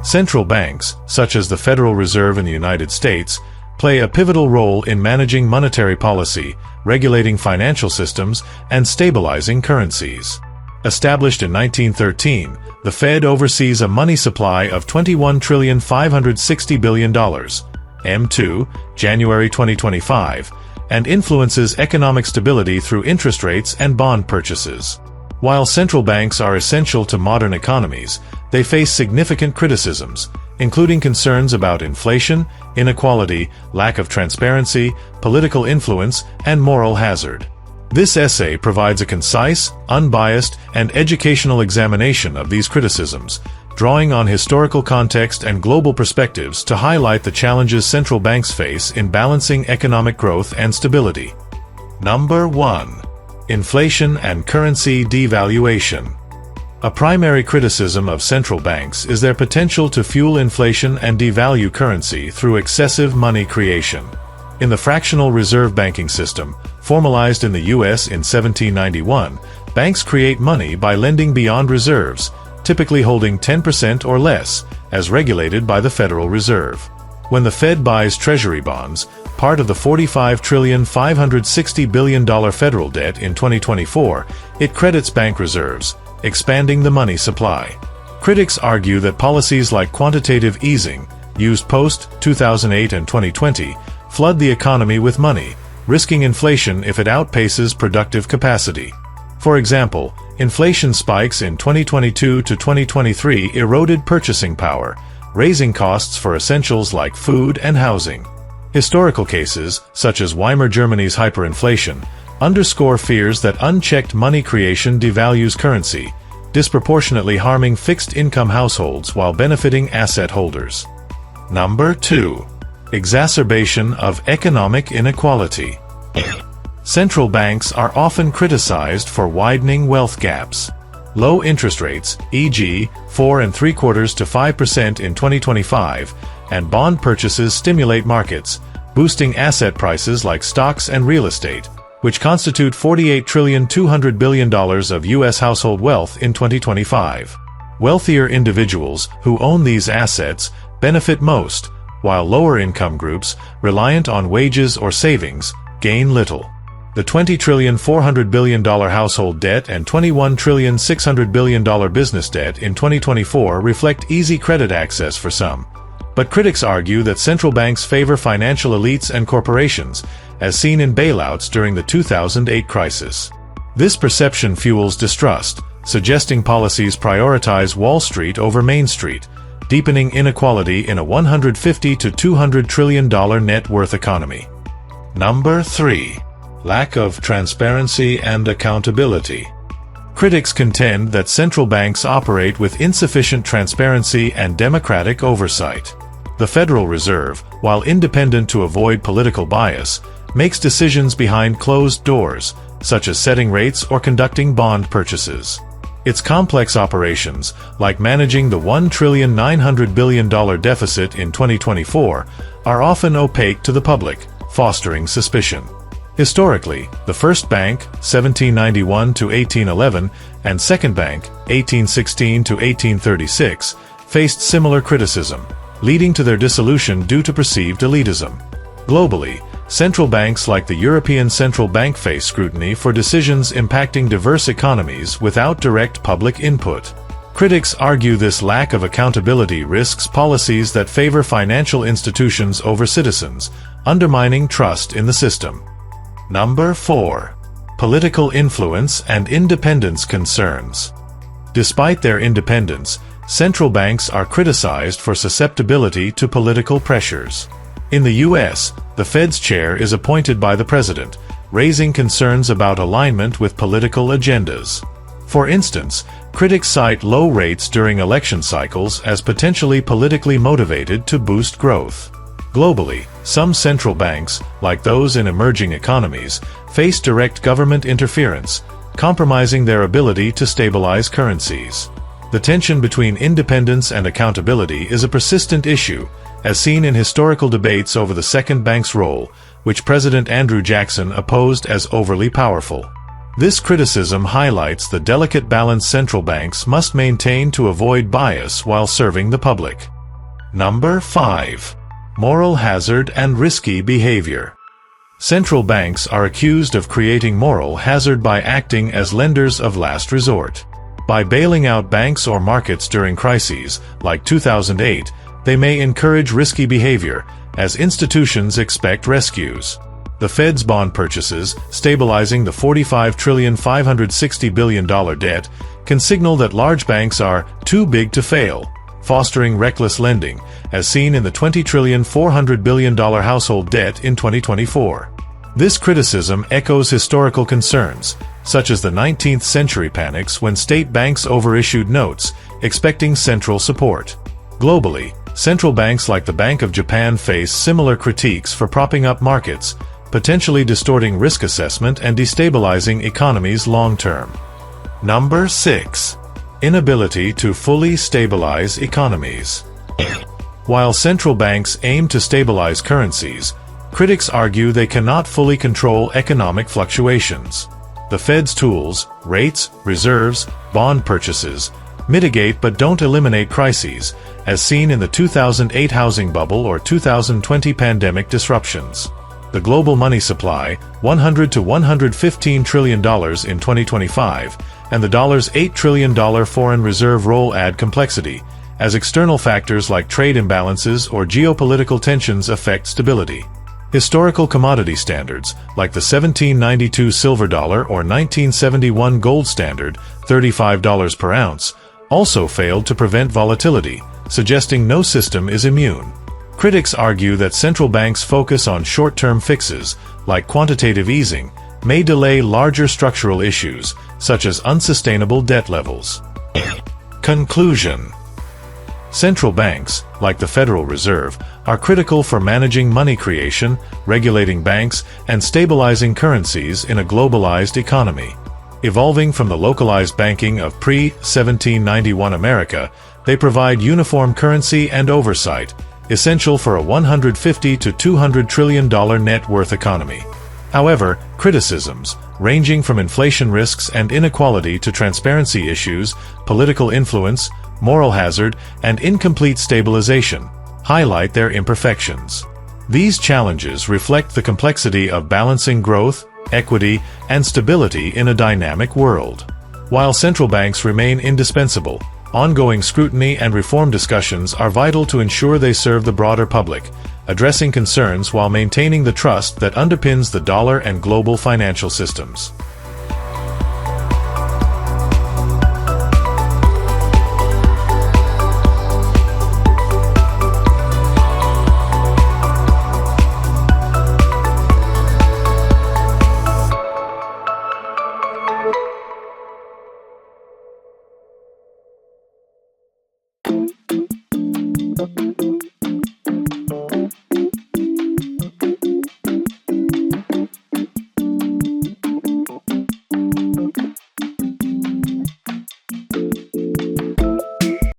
Central banks, such as the Federal Reserve in the United States, play a pivotal role in managing monetary policy, regulating financial systems, and stabilizing currencies. Established in 1913, the Fed oversees a money supply of $21,560 billion, M2, January 2025, and influences economic stability through interest rates and bond purchases. While central banks are essential to modern economies, they face significant criticisms, including concerns about inflation, inequality, lack of transparency, political influence, and moral hazard. This essay provides a concise, unbiased, and educational examination of these criticisms, drawing on historical context and global perspectives to highlight the challenges central banks face in balancing economic growth and stability. Number 1. Inflation and currency devaluation. A primary criticism of central banks is their potential to fuel inflation and devalue currency through excessive money creation. In the fractional reserve banking system, formalized in the U.S. in 1791, banks create money by lending beyond reserves, typically holding 10% or less, as regulated by the Federal Reserve. When the Fed buys Treasury bonds, part of the $45,560 billion federal debt in 2024, it credits bank reserves, expanding the money supply. Critics argue that policies like quantitative easing, used post-2008 and 2020, flood the economy with money, risking inflation if it outpaces productive capacity. For example, inflation spikes in 2022 to 2023 eroded purchasing power, raising costs for essentials like food and housing. Historical cases, such as Weimar Germany's hyperinflation, underscore fears that unchecked money creation devalues currency, disproportionately harming fixed-income households while benefiting asset holders. Number 2. Exacerbation of economic inequality. Central banks are often criticized for widening wealth gaps. Low interest rates, e.g., 4.75% to 5% in 2025, and bond purchases stimulate markets, boosting asset prices like stocks and real estate, which constitute $48,200 billion of U.S. household wealth in 2025. Wealthier individuals who own these assets benefit most, while lower-income groups, reliant on wages or savings, gain little. The $20,400 billion household debt and $21,600 billion business debt in 2024 reflect easy credit access for some. But critics argue that central banks favor financial elites and corporations, as seen in bailouts during the 2008 crisis. This perception fuels distrust, suggesting policies prioritize Wall Street over Main Street, deepening inequality in a $150 to $200 trillion net worth economy. Number 3. Lack of transparency and accountability. Critics contend that central banks operate with insufficient transparency and democratic oversight. The Federal Reserve, while independent to avoid political bias, makes decisions behind closed doors, such as setting rates or conducting bond purchases. Its complex operations, like managing the $1,900 billion deficit in 2024, are often opaque to the public, fostering suspicion. Historically, the First Bank, 1791 to 1811, and Second Bank, 1816 to 1836, faced similar criticism, leading to their dissolution due to perceived elitism. Globally, central banks like the European Central Bank face scrutiny for decisions impacting diverse economies without direct public input. Critics argue this lack of accountability risks policies that favor financial institutions over citizens, undermining trust in the system. Number 4. Political influence and independence concerns. Despite their independence, central banks are criticized for susceptibility to political pressures. In the U.S., the Fed's chair is appointed by the president, raising concerns about alignment with political agendas. For instance, critics cite low rates during election cycles as potentially politically motivated to boost growth. Globally, some central banks, like those in emerging economies, face direct government interference, compromising their ability to stabilize currencies. The tension between independence and accountability is a persistent issue, as seen in historical debates over the second bank's role, which President Andrew Jackson opposed as overly powerful. This criticism highlights the delicate balance central banks must maintain to avoid bias while serving the public. Number 5. Moral hazard and risky behavior. Central banks are accused of creating moral hazard by acting as lenders of last resort. By bailing out banks or markets during crises, like 2008, they may encourage risky behavior, as institutions expect rescues. The Fed's bond purchases, stabilizing the $45,560 billion debt, can signal that large banks are too big to fail, fostering reckless lending, as seen in the $20,400 billion household debt in 2024. This criticism echoes historical concerns, such as the 19th century panics when state banks overissued notes, expecting central support. Globally, central banks like the Bank of Japan face similar critiques for propping up markets, potentially distorting risk assessment and destabilizing economies long-term. Number 6. Inability to fully stabilize economies. While central banks aim to stabilize currencies, critics argue they cannot fully control economic fluctuations. The Fed's tools, rates, reserves, bond purchases, mitigate but don't eliminate crises, as seen in the 2008 housing bubble or 2020 pandemic disruptions. The global money supply, $100 to $115 trillion in 2025, and the $8 trillion foreign reserve roll add complexity, as external factors like trade imbalances or geopolitical tensions affect stability. Historical commodity standards, like the 1792 silver dollar or 1971 gold standard, $35 per ounce, also failed to prevent volatility, suggesting no system is immune. Critics argue that central banks' focus on short-term fixes, like quantitative easing, may delay larger structural issues, such as unsustainable debt levels. Conclusion. Central banks, like the Federal Reserve, are critical for managing money creation, regulating banks, and stabilizing currencies in a globalized economy. Evolving from the localized banking of pre-1791 America, they provide uniform currency and oversight, essential for a $150 to $200 trillion net worth economy. However, criticisms, ranging from inflation risks and inequality to transparency issues, political influence, moral hazard, and incomplete stabilization, highlight their imperfections. These challenges reflect the complexity of balancing growth, equity, and stability in a dynamic world. While central banks remain indispensable, ongoing scrutiny and reform discussions are vital to ensure they serve the broader public, addressing concerns while maintaining the trust that underpins the dollar and global financial systems.